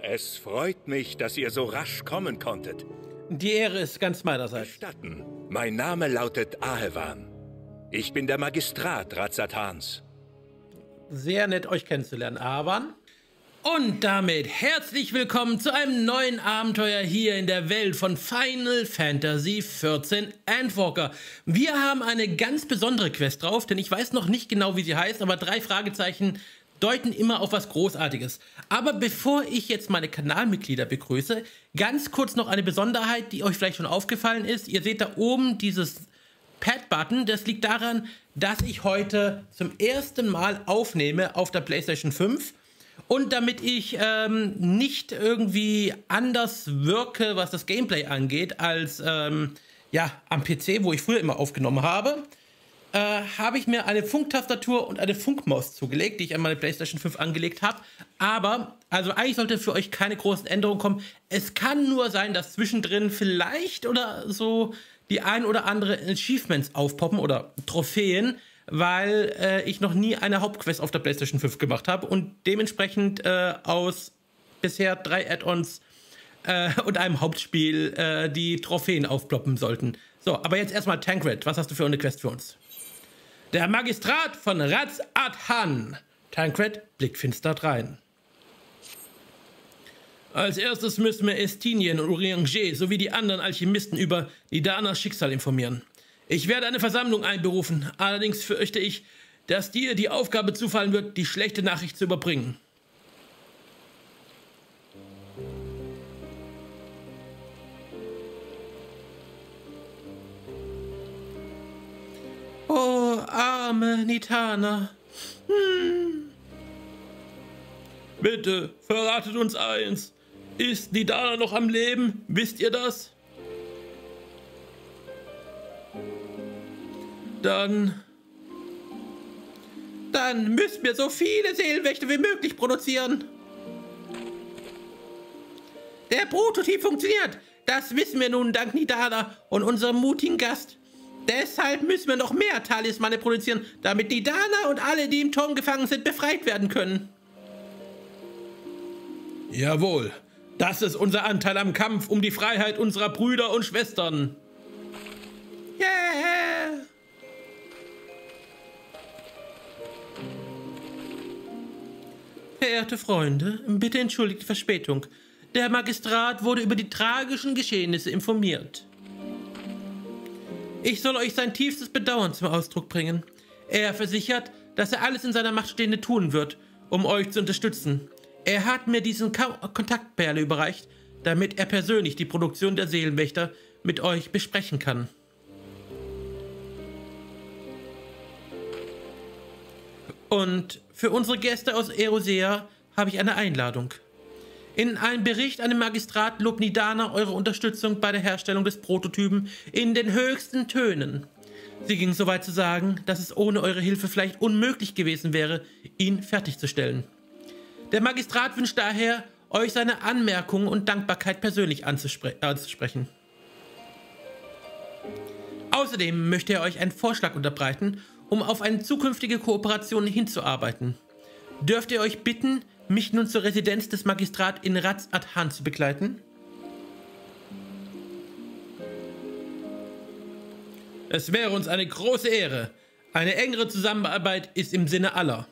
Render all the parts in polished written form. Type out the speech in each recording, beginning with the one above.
Es freut mich, dass ihr so rasch kommen konntet. Die Ehre ist ganz meinerseits. Gestatten, mein Name lautet Ahewan. Ich bin der Magistrat Ratzatans. Sehr nett, euch kennenzulernen, Ahewan. Und damit herzlich willkommen zu einem neuen Abenteuer hier in der Welt von Final Fantasy XIV Endwalker. Wir haben eine ganz besondere Quest drauf, denn ich weiß noch nicht genau, wie sie heißt, aber 3 Fragezeichen deuten immer auf was Großartiges. Aber bevor ich jetzt meine Kanalmitglieder begrüße, ganz kurz noch eine Besonderheit, die euch vielleicht schon aufgefallen ist. Ihr seht da oben dieses Pad-Button. Das liegt daran, dass ich heute zum ersten Mal aufnehme auf der PlayStation 5. Und damit ich nicht irgendwie anders wirke, was das Gameplay angeht, als ja, am PC, wo ich früher immer aufgenommen habe, habe ich mir eine Funktastatur und eine Funkmaus zugelegt, die ich an meine PlayStation 5 angelegt habe. Aber, also eigentlich sollte für euch keine großen Änderungen kommen. Es kann nur sein, dass zwischendrin vielleicht oder so die ein oder andere Achievements aufpoppen oder Trophäen, weil ich noch nie eine Hauptquest auf der PlayStation 5 gemacht habe und dementsprechend aus bisher 3 Add-ons und einem Hauptspiel die Trophäen aufploppen sollten. So, aber jetzt erstmal Tancred, was hast du für eine Quest für uns? Der Magistrat von Ratzathan. Tancred blickt finster drein. Als erstes müssen wir Estinien und Urianger sowie die anderen Alchemisten über Nidanas Schicksal informieren. Ich werde eine Versammlung einberufen, allerdings fürchte ich, dass dir die Aufgabe zufallen wird, die schlechte Nachricht zu überbringen. Oh, arme Nitana. Bitte, verratet uns eins. Ist Nidana noch am Leben? Wisst ihr das? Dann müssen wir so viele Seelenwächter wie möglich produzieren. Der Prototyp funktioniert. Das wissen wir nun dank Nidana und unserem mutigen Gast. Deshalb müssen wir noch mehr Talismane produzieren, damit Nidana und alle, die im Turm gefangen sind, befreit werden können. Jawohl, das ist unser Anteil am Kampf um die Freiheit unserer Brüder und Schwestern. Yeah! Verehrte Freunde, bitte entschuldigt die Verspätung. Der Magistrat wurde über die tragischen Geschehnisse informiert. Ich soll euch sein tiefstes Bedauern zum Ausdruck bringen. Er versichert, dass er alles in seiner Macht Stehende tun wird, um euch zu unterstützen. Er hat mir diesen Kontaktperle überreicht, damit er persönlich die Produktion der Seelenwächter mit euch besprechen kann. Und für unsere Gäste aus Erosea habe ich eine Einladung. In einem Bericht an den Magistrat lobt Nidana eure Unterstützung bei der Herstellung des Prototypen in den höchsten Tönen. Sie ging so weit zu sagen, dass es ohne eure Hilfe vielleicht unmöglich gewesen wäre, ihn fertigzustellen. Der Magistrat wünscht daher, euch seine Anmerkungen und Dankbarkeit persönlich anzusprechen. Außerdem möchte er euch einen Vorschlag unterbreiten, um auf eine zukünftige Kooperation hinzuarbeiten. Dürft ihr euch bitten, mich nun zur Residenz des Magistrats in Ratzathan zu begleiten? Es wäre uns eine große Ehre. Eine engere Zusammenarbeit ist im Sinne aller.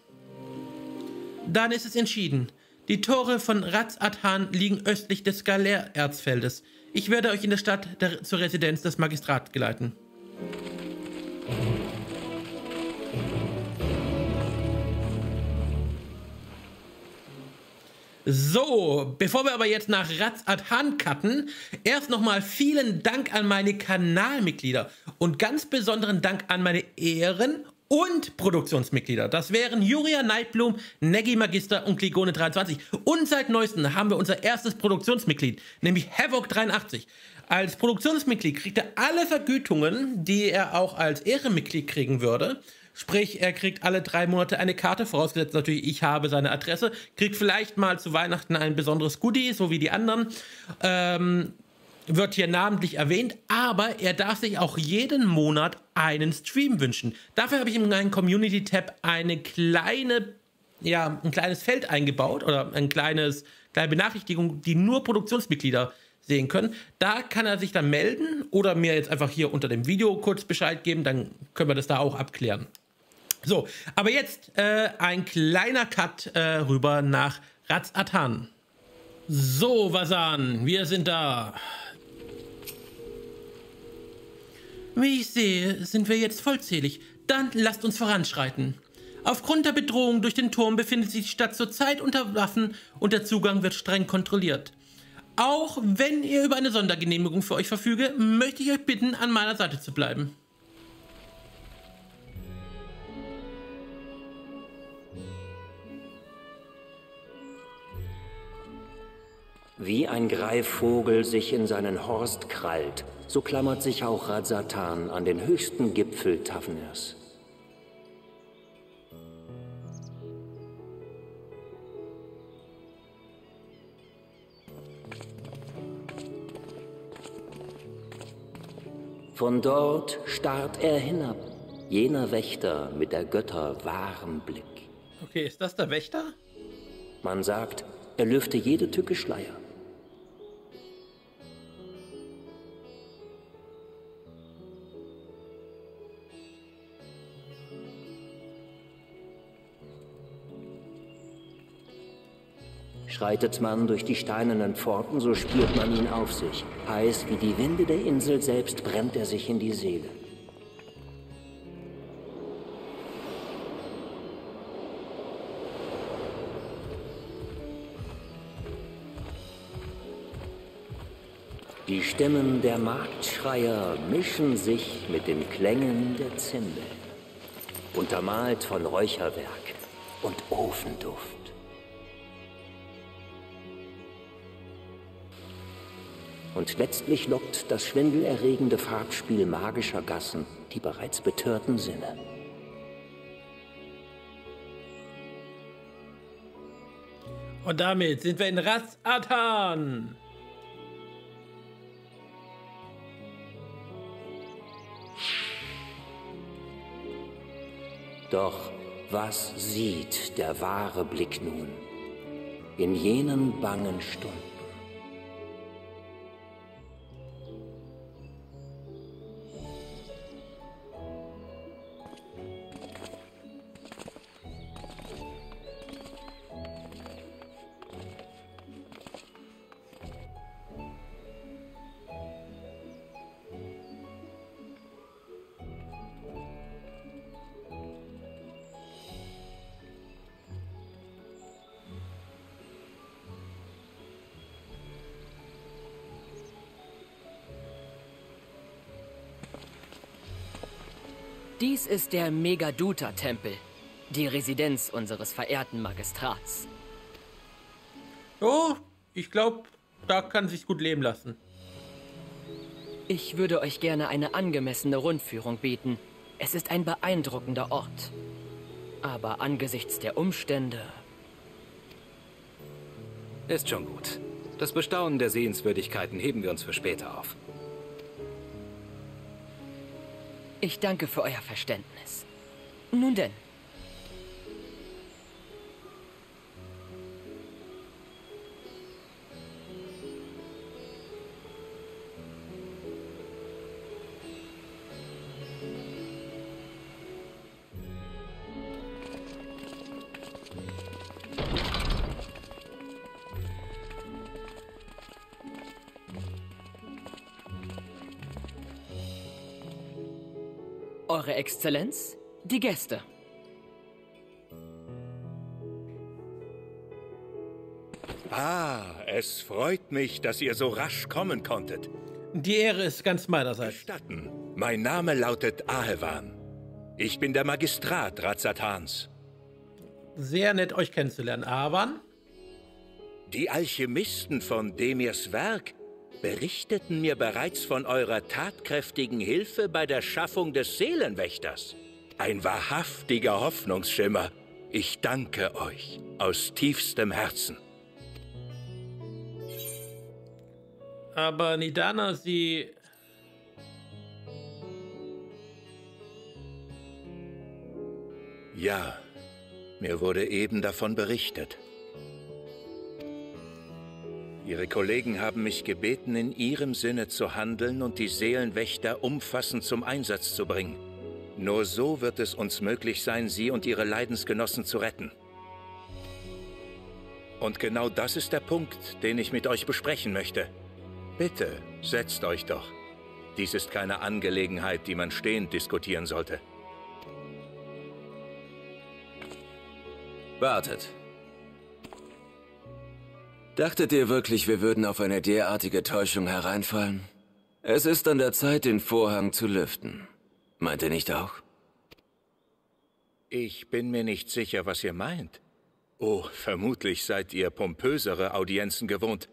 Dann ist es entschieden. Die Tore von Ratzathan liegen östlich des Galer-Erzfeldes. Ich werde euch in der Stadt zur Residenz des Magistrats geleiten. So, bevor wir aber jetzt nach Ratzathan cutten, erst nochmal vielen Dank an meine Kanalmitglieder und ganz besonderen Dank an meine Ehren- und Produktionsmitglieder. Das wären Juria Nightbloom, Neggi Magister und Gligone23. Und seit neuestem haben wir unser erstes Produktionsmitglied, nämlich Havoc83. Als Produktionsmitglied kriegt er alle Vergütungen, die er auch als Ehrenmitglied kriegen würde. Sprich, er kriegt alle 3 Monate eine Karte, vorausgesetzt natürlich, ich habe seine Adresse, kriegt vielleicht mal zu Weihnachten ein besonderes Goodie, so wie die anderen, wird hier namentlich erwähnt, aber er darf sich auch jeden Monat einen Stream wünschen. Dafür habe ich in meinem Community-Tab eine kleine ja, ein kleines Feld eingebaut oder kleine Benachrichtigung, die nur Produktionsmitglieder sehen können. Da kann er sich dann melden oder mir jetzt einfach hier unter dem Video kurz Bescheid geben, dann können wir das da auch abklären. So, aber jetzt ein kleiner Cut rüber nach Raz-Atan. So, Vasan, wir sind da. Wie ich sehe, sind wir jetzt vollzählig. Dann lasst uns voranschreiten. Aufgrund der Bedrohung durch den Turm befindet sich die Stadt zurzeit unter Waffen und der Zugang wird streng kontrolliert. Auch wenn ihr über eine Sondergenehmigung für euch verfüge, möchte ich euch bitten, an meiner Seite zu bleiben. Wie ein Greifvogel sich in seinen Horst krallt, so klammert sich auch Raz-Atan an den höchsten Gipfel Tavnirs. Von dort starrt er hinab, jener Wächter mit der Götter wahrem Blick. Okay, ist das der Wächter? Man sagt, er lüfte jede Tücke Schleier. Schreitet man durch die steinernen Pforten, so spürt man ihn auf sich. Heiß wie die Winde der Insel selbst brennt er sich in die Seele. Die Stimmen der Marktschreier mischen sich mit den Klängen der Zimbel, untermalt von Räucherwerk und Ofenduft. Und letztlich lockt das schwindelerregende Farbspiel magischer Gassen die bereits betörten Sinne. Und damit sind wir in Raz-Atan. Doch was sieht der wahre Blick nun in jenen bangen Stunden? Dies ist der Megaduta-Tempel, die Residenz unseres verehrten Magistrats. Oh, ich glaube, da kann sich gut leben lassen. Ich würde euch gerne eine angemessene Rundführung bieten. Es ist ein beeindruckender Ort. Aber angesichts der Umstände... Ist schon gut. Das Bestaunen der Sehenswürdigkeiten heben wir uns für später auf. Ich danke für euer Verständnis. Nun denn. Eure Exzellenz, die Gäste. Ah, es freut mich, dass ihr so rasch kommen konntet. Die Ehre ist ganz meinerseits. Gestatten, mein Name lautet Ahevan. Ich bin der Magistrat Raz-Atans. Sehr nett, euch kennenzulernen. Ahevan? Die Alchemisten von Demirs Werk berichteten mir bereits von eurer tatkräftigen Hilfe bei der Schaffung des Seelenwächters. Ein wahrhaftiger Hoffnungsschimmer. Ich danke euch aus tiefstem Herzen. Aber Nidana, sie... Ja, Mir wurde eben davon berichtet. Ihre Kollegen haben mich gebeten, in ihrem Sinne zu handeln und die Seelenwächter umfassend zum Einsatz zu bringen. Nur so wird es uns möglich sein, sie und ihre Leidensgenossen zu retten. Und genau das ist der Punkt, den ich mit euch besprechen möchte. Bitte, setzt euch doch. Dies ist keine Angelegenheit, die man stehend diskutieren sollte. Wartet. Dachtet ihr wirklich, wir würden auf eine derartige Täuschung hereinfallen? Es ist an der Zeit, den Vorhang zu lüften. Meint ihr nicht auch? Ich bin mir nicht sicher, was ihr meint. Oh, vermutlich seid ihr pompösere Audienzen gewohnt.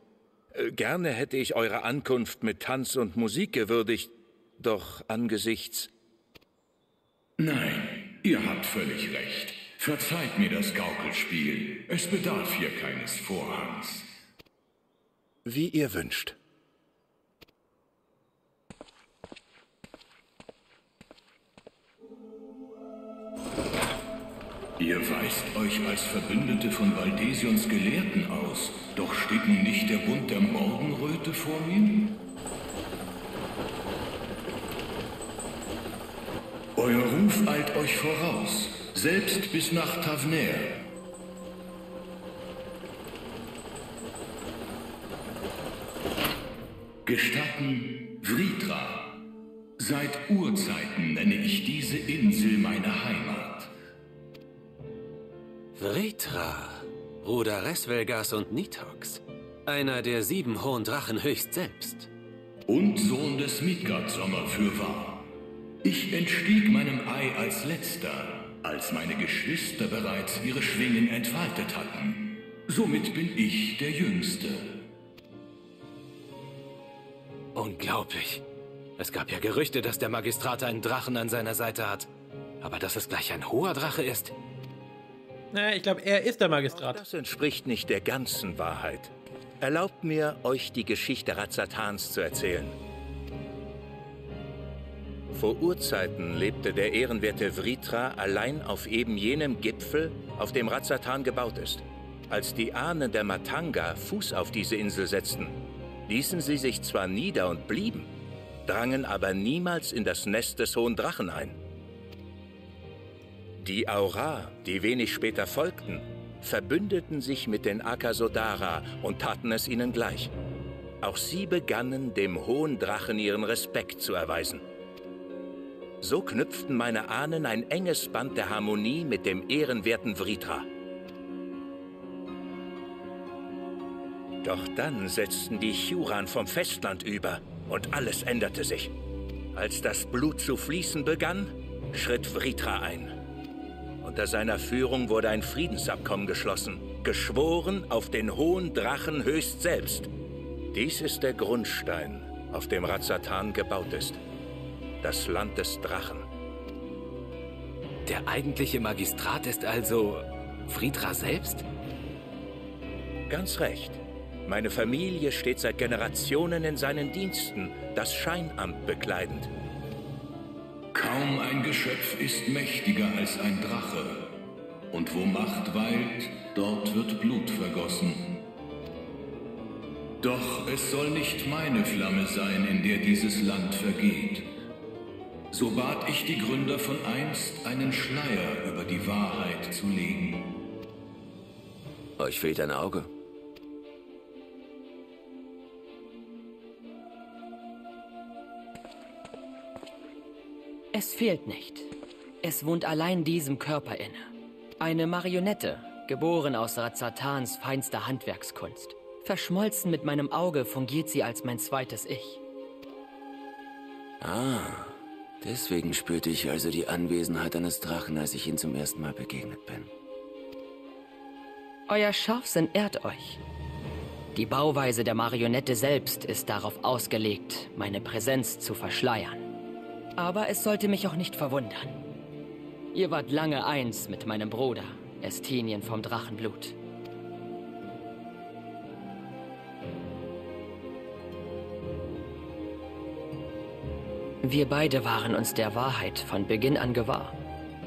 Gerne hätte ich eure Ankunft mit Tanz und Musik gewürdigt, doch angesichts... Nein, ihr habt völlig recht. Verzeiht mir das Gaukelspiel. Es bedarf hier keines Vorhangs. Wie ihr wünscht. Ihr weist euch als Verbündete von Valdesions Gelehrten aus, doch steht nun nicht der Bund der Morgenröte vor mir? Euer Ruf eilt euch voraus, selbst bis nach Taverner. Gestatten, Vritra. Seit Urzeiten nenne ich diese Insel meine Heimat. Vritra, Bruder Resvelgas und Nitox. Einer der 7 hohen Drachen höchst selbst. Und Sohn des Midgard-Sommer fürwahr. Ich entstieg meinem Ei als letzter, als meine Geschwister bereits ihre Schwingen entfaltet hatten. Somit bin ich der Jüngste. Unglaublich. Es gab ja Gerüchte, dass der Magistrat einen Drachen an seiner Seite hat. Aber dass es gleich ein hoher Drache ist? Naja, ich glaube, er ist der Magistrat. Das entspricht nicht der ganzen Wahrheit. Erlaubt mir, euch die Geschichte Razzatans zu erzählen. Vor Urzeiten lebte der ehrenwerte Vritra allein auf eben jenem Gipfel, auf dem Razzatan gebaut ist. Als die Ahnen der Matanga Fuß auf diese Insel setzten, ließen sie sich zwar nieder und blieben, drangen aber niemals in das Nest des hohen Drachen ein. Die Aura, die wenig später folgten, verbündeten sich mit den Akasodara und taten es ihnen gleich. Auch sie begannen, dem hohen Drachen ihren Respekt zu erweisen. So knüpften meine Ahnen ein enges Band der Harmonie mit dem ehrenwerten Vritra. Doch dann setzten die Churan vom Festland über und alles änderte sich. Als das Blut zu fließen begann, schritt Vritra ein. Unter seiner Führung wurde ein Friedensabkommen geschlossen, geschworen auf den hohen Drachen höchst selbst. Dies ist der Grundstein, auf dem Razzatan gebaut ist. Das Land des Drachen. Der eigentliche Magistrat ist also Vritra selbst? Ganz recht. Meine Familie steht seit Generationen in seinen Diensten, das Scheinamt bekleidend. Kaum ein Geschöpf ist mächtiger als ein Drache. Und wo Macht weilt, dort wird Blut vergossen. Doch es soll nicht meine Flamme sein, in der dieses Land vergeht. So bat ich die Gründer von einst, einen Schleier über die Wahrheit zu legen. Euch fehlt ein Auge. Es fehlt nicht. Es wohnt allein diesem Körper inne. Eine Marionette, geboren aus Razzatans feinster Handwerkskunst. Verschmolzen mit meinem Auge fungiert sie als mein zweites Ich. Ah, deswegen spürte ich also die Anwesenheit eines Drachen, als ich ihm zum ersten Mal begegnet bin. Euer Scharfsinn ehrt euch. Die Bauweise der Marionette selbst ist darauf ausgelegt, meine Präsenz zu verschleiern. Aber es sollte mich auch nicht verwundern. Ihr wart lange eins mit meinem Bruder, Estinien vom Drachenblut. Wir beide waren uns der Wahrheit von Beginn an gewahr.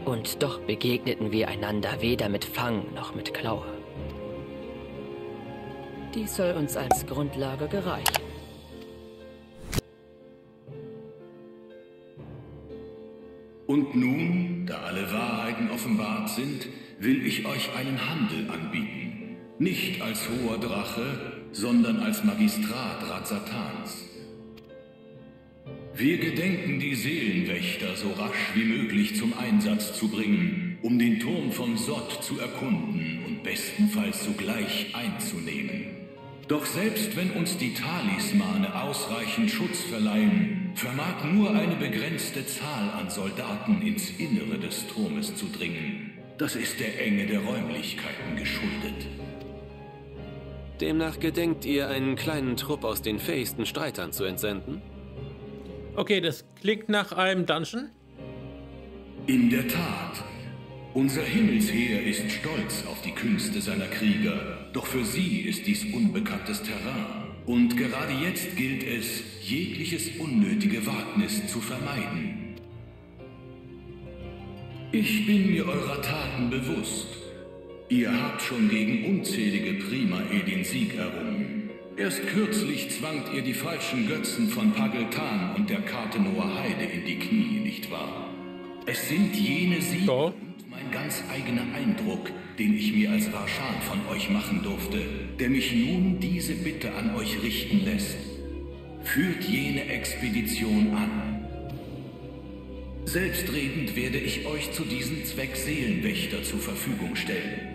Und doch begegneten wir einander weder mit Fang noch mit Klaue. Dies soll uns als Grundlage gereichen. Und nun, da alle Wahrheiten offenbart sind, will ich euch einen Handel anbieten. Nicht als hoher Drache, sondern als Magistrat Radsatans. Wir gedenken, die Seelenwächter so rasch wie möglich zum Einsatz zu bringen, um den Turm von Sod zu erkunden und bestenfalls sogleich einzunehmen. Doch selbst wenn uns die Talismane ausreichend Schutz verleihen, vermag nur eine begrenzte Zahl an Soldaten ins Innere des Turmes zu dringen. Das ist der Enge der Räumlichkeiten geschuldet. Demnach gedenkt ihr, einen kleinen Trupp aus den fähigsten Streitern zu entsenden? Okay, das klingt nach einem Dungeon. In der Tat. Unser Himmelsheer ist stolz auf die Künste seiner Krieger, doch für sie ist dies unbekanntes Terrain. Und gerade jetzt gilt es, jegliches unnötige Wagnis zu vermeiden. Ich bin mir eurer Taten bewusst. Ihr habt schon gegen unzählige Primae den Sieg errungen. Erst kürzlich zwangt ihr die falschen Götzen von Pageltan und der Kartenoer Heide in die Knie, nicht wahr? Es sind jene Siege und mein ganz eigener Eindruck, den ich mir als Varschan von euch machen durfte, der mich nun diese Bitte an euch richten lässt. Führt jene Expedition an. Selbstredend werde ich euch zu diesem Zweck Seelenwächter zur Verfügung stellen.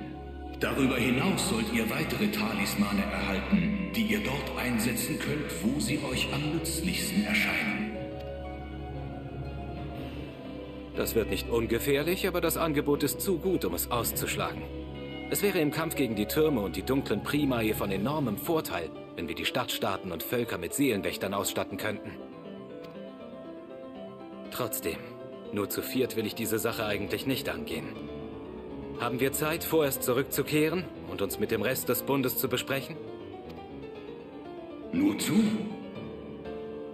Darüber hinaus sollt ihr weitere Talismane erhalten, die ihr dort einsetzen könnt, wo sie euch am nützlichsten erscheinen. Das wird nicht ungefährlich, aber das Angebot ist zu gut, um es auszuschlagen. Es wäre im Kampf gegen die Türme und die dunklen Primae von enormem Vorteil, wenn wir die Stadtstaaten und Völker mit Seelenwächtern ausstatten könnten. Trotzdem, nur zu viert will ich diese Sache eigentlich nicht angehen. Haben wir Zeit, vorerst zurückzukehren und uns mit dem Rest des Bundes zu besprechen? Nur zu.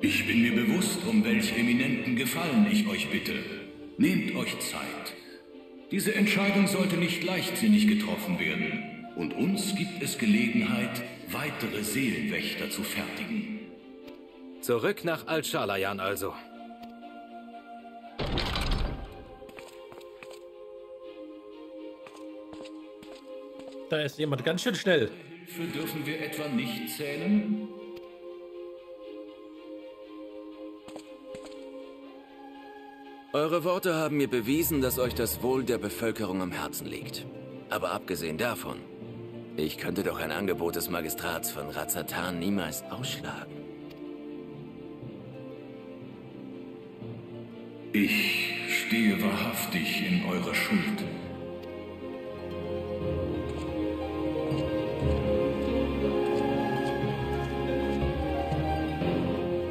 Ich bin mir bewusst, um welch eminenten Gefallen ich euch bitte. Nehmt euch Zeit. Diese Entscheidung sollte nicht leichtsinnig getroffen werden. Und uns gibt es Gelegenheit, weitere Seelenwächter zu fertigen. Zurück nach Al-Shalayan also. Da ist jemand ganz schön schnell. Hilfe dürfen wir etwa nicht zählen? Eure Worte haben mir bewiesen, dass euch das Wohl der Bevölkerung am Herzen liegt. Aber abgesehen davon, ich könnte doch ein Angebot des Magistrats von Radsatan niemals ausschlagen. Ich stehe wahrhaftig in eurer Schuld.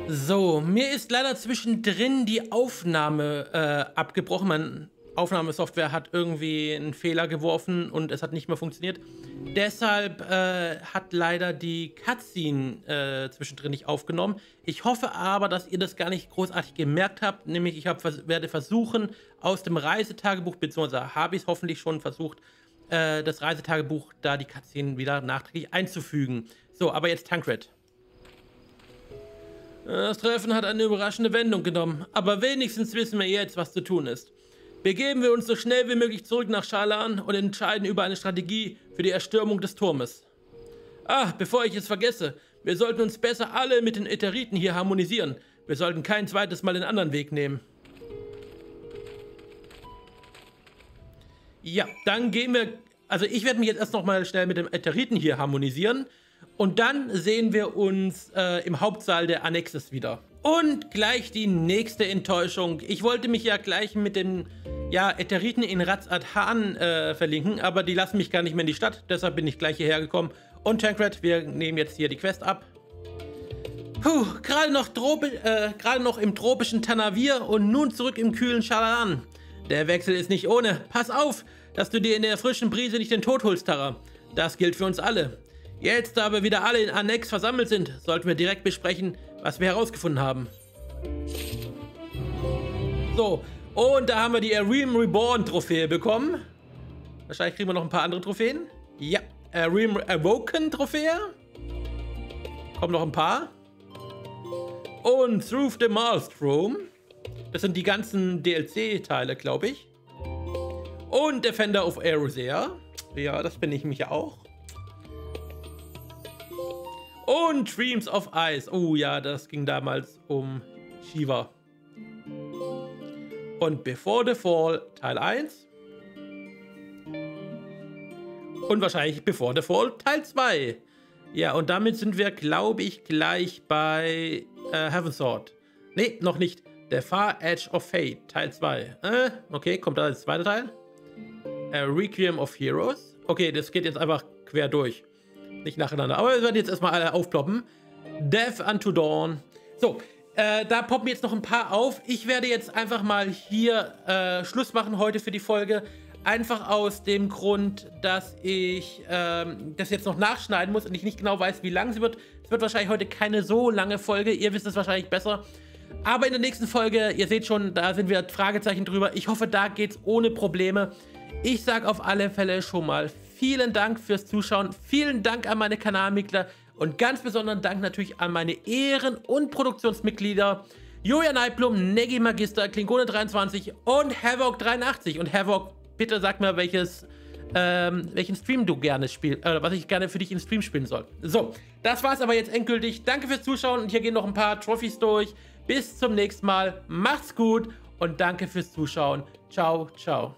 So, mir ist leider zwischendrin die Aufnahme abgebrochen. Meine Aufnahmesoftware hat irgendwie einen Fehler geworfen und es hat nicht mehr funktioniert. Deshalb hat leider die Cutscene zwischendrin nicht aufgenommen. Ich hoffe aber, dass ihr das gar nicht großartig gemerkt habt. Nämlich, ich werde versuchen, aus dem Reisetagebuch, beziehungsweise habe ich es hoffentlich schon versucht, das Reisetagebuch, da die Cutscene wieder nachträglich einzufügen. So, aber jetzt Tancred. Das Treffen hat eine überraschende Wendung genommen, aber wenigstens wissen wir jetzt, was zu tun ist. Begeben wir uns so schnell wie möglich zurück nach Shalayan und entscheiden über eine Strategie für die Erstürmung des Turmes. Bevor ich es vergesse, wir sollten uns besser alle mit den Ätheriten hier harmonisieren. Wir sollten kein zweites Mal den anderen Weg nehmen. Ja, dann gehen wir... Also ich werde mich jetzt erst nochmal schnell mit dem Ätheriten hier harmonisieren. Und dann sehen wir uns im Hauptsaal der Annexes wieder. Und gleich die nächste Enttäuschung. Ich wollte mich ja gleich mit den Ätheriten in Radsatan verlinken, aber die lassen mich gar nicht mehr in die Stadt. Deshalb bin ich gleich hierher gekommen. Und Tancred, wir nehmen jetzt hier die Quest ab. Puh, gerade noch im tropischen Tanavir und nun zurück im kühlen Shalayan. Der Wechsel ist nicht ohne. Pass auf, dass du dir in der frischen Brise nicht den Tod holst, Tara. Das gilt für uns alle. Jetzt, da wir wieder alle in Annex versammelt sind, sollten wir direkt besprechen, was wir herausgefunden haben. So, Und da haben wir die A Realm Reborn Trophäe bekommen. Wahrscheinlich kriegen wir noch ein paar andere Trophäen. Ja, A Realm Awoken Trophäe. Kommen noch ein paar. Und Through the Maelstrom. Das sind die ganzen DLC-Teile, glaube ich. Und Defender of Eorzea. Ja, das bin ich mich ja auch. Und Dreams of Ice. Oh ja, das ging damals um Shiva. Und Before the Fall Teil 1. Und wahrscheinlich Before the Fall Teil 2. Ja, und damit sind wir, glaube ich, gleich bei Heavensward. Nee, noch nicht. The Far Edge of Fate Teil 2. Okay, kommt da das zweite Teil. Requiem of Heroes. Okay, das geht jetzt einfach quer durch. Nicht nacheinander. Aber wir werden jetzt erstmal alle aufploppen. Death Unto Dawn. So, da poppen jetzt noch ein paar auf. Ich werde jetzt einfach mal hier Schluss machen heute für die Folge. Einfach aus dem Grund, dass ich das jetzt noch nachschneiden muss und ich nicht genau weiß, wie lang sie wird. Es wird wahrscheinlich heute keine so lange Folge. Ihr wisst es wahrscheinlich besser. Aber in der nächsten Folge, ihr seht schon, da sind wir Fragezeichen drüber. Ich hoffe, da geht es ohne Probleme. Ich sage auf alle Fälle schon mal vielen Dank fürs Zuschauen. Vielen Dank an meine Kanalmitglieder und ganz besonderen Dank natürlich an meine Ehren- und Produktionsmitglieder Julia Neidblum, Neggi Magister, Klingone23 und Havoc83. Und Havoc, bitte sag mir, welchen Stream du gerne spielst, was ich gerne für dich im Stream spielen soll. So, das war's aber jetzt endgültig. Danke fürs Zuschauen und hier gehen noch ein paar Trophys durch. Bis zum nächsten Mal. Macht's gut und danke fürs Zuschauen. Ciao, ciao.